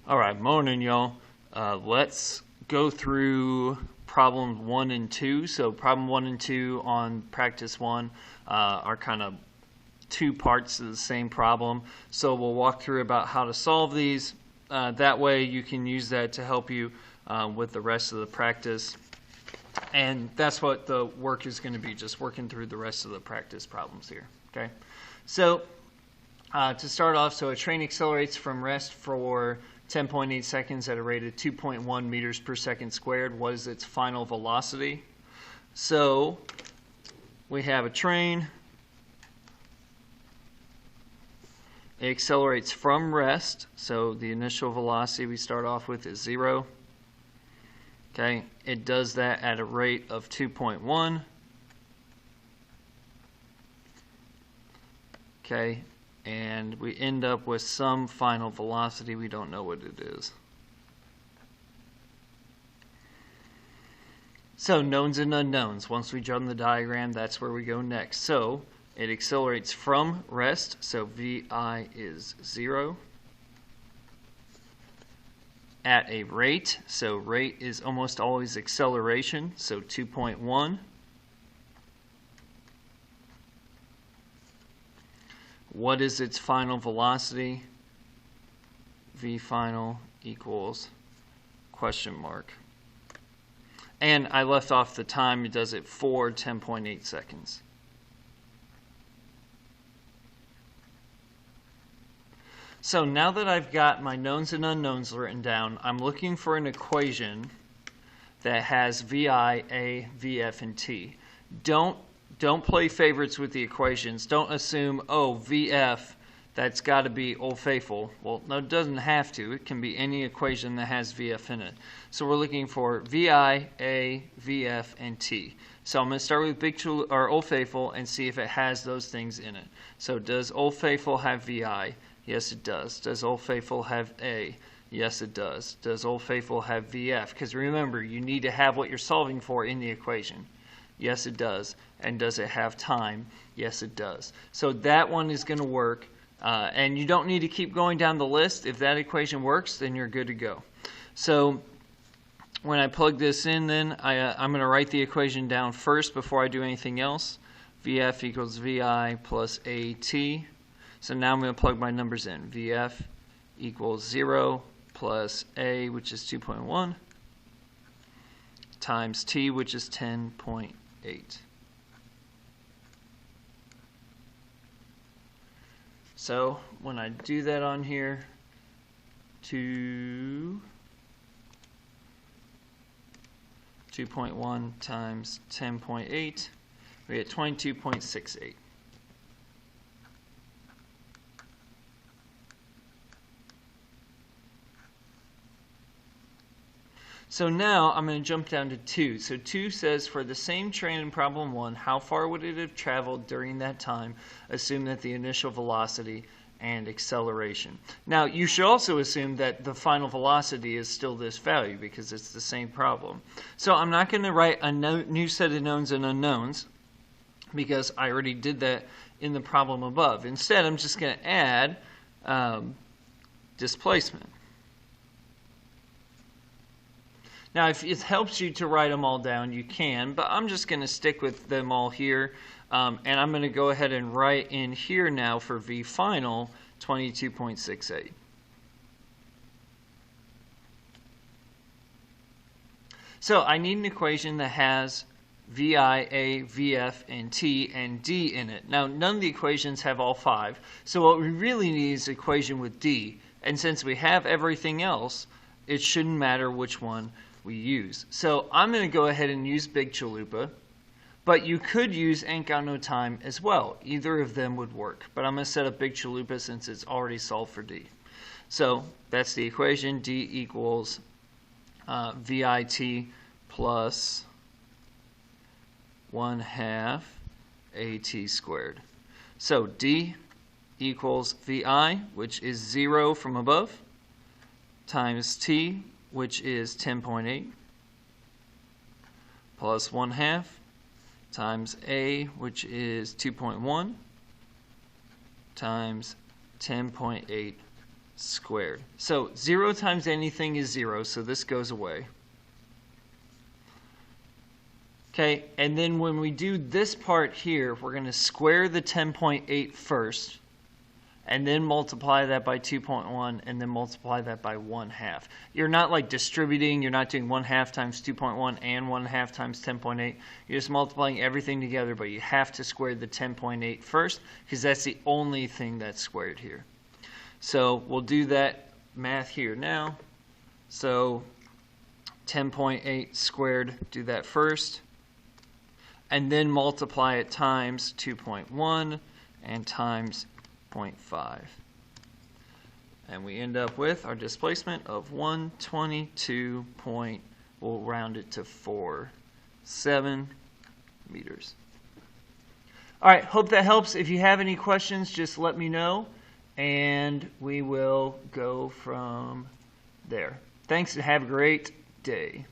All right, morning, y'all. Let's go through problem 1 and 2. So problem 1 and 2 on practice 1 are kind of two parts of the same problem. So we'll walk through about how to solve these. That way you can use that to help you with the rest of the practice. And that's what the work is going to be, just working through the rest of the practice problems here. Okay. So to start off, so a train accelerates from rest for 10.8 seconds at a rate of 2.1 meters per second squared. What is its final velocity? So we have a train. It accelerates from rest, so the initial velocity we start off with is 0. Okay, it does that at a rate of 2.1. Okay, and we end up with some final velocity. We don't know what it is. So knowns and unknowns. Once we draw the diagram, that's where we go next. So it accelerates from rest, so VI is 0. At a rate, so rate is almost always acceleration, so 2.1. What is its final velocity? V final equals question mark. And I left off the time. It does it for 10.8 seconds. So now that I've got my knowns and unknowns written down, I'm looking for an equation that has VI, A, VF, and T. Don't play favorites with the equations. Don't assume, oh, VF, that's got to be Old Faithful. Well, no, it doesn't have to. It can be any equation that has VF in it. So we're looking for VI, A, VF, and T. So I'm going to start with Old Faithful and see if it has those things in it. So does Old Faithful have VI? Yes, it does. Does Old Faithful have A? Yes, it does. Does Old Faithful have VF? Because remember, you need to have what you're solving for in the equation. Yes, it does. And does it have time? Yes, it does. So that one is going to work. And you don't need to keep going down the list. If that equation works, then you're good to go. So when I plug this in, then I'm going to write the equation down first before I do anything else. VF equals VI plus AT. So now I'm going to plug my numbers in. VF equals 0 plus A, which is 2.1, times T, which is 10.8. So when I do that on here, 2.1 times 10.8, we get 22.68. So now I'm going to jump down to 2. So 2 says for the same train in problem 1, how far would it have traveled during that time? Assume that the initial velocity and acceleration. Now you should also assume that the final velocity is still this value because it's the same problem. So I'm not going to write a new set of knowns and unknowns because I already did that in the problem above. Instead, I'm just going to add displacement. Now, if it helps you to write them all down, you can, but I'm just going to stick with them all here, and I'm going to go ahead and write in here now for V final 22.68. So I need an equation that has VI, A, VF, and T, and D in it. Now, none of the equations have all 5, so what we really need is an equation with D, and since we have everything else, it shouldn't matter which one we use. So I'm going to go ahead and use Big Chalupa, but you could use Ain't Got No Time as well. Either of them would work, but I'm going to set up Big Chalupa since it's already solved for D. So that's the equation. D equals VIT plus 1/2 AT squared. So D equals VI, which is 0 from above, times T, which is 10.8, plus 1/2 times A, which is 2.1, times 10.8 squared. So 0 times anything is 0, so this goes away. Okay, and then when we do this part here, we're going to square the 10.8 first, and then multiply that by 2.1, and then multiply that by 1/2. You're not like distributing, you're not doing 1/2 times 2.1 and 1/2 times 10.8. You're just multiplying everything together, but you have to square the 10.8 first, because that's the only thing that's squared here. So we'll do that math here now. So 10.8 squared, do that first. And then multiply it times 2.1 and times 0.5. And we end up with our displacement of 122 point, we'll round it to 47 meters. All right, hope that helps. If you have any questions, just let me know, and we will go from there. Thanks, and have a great day.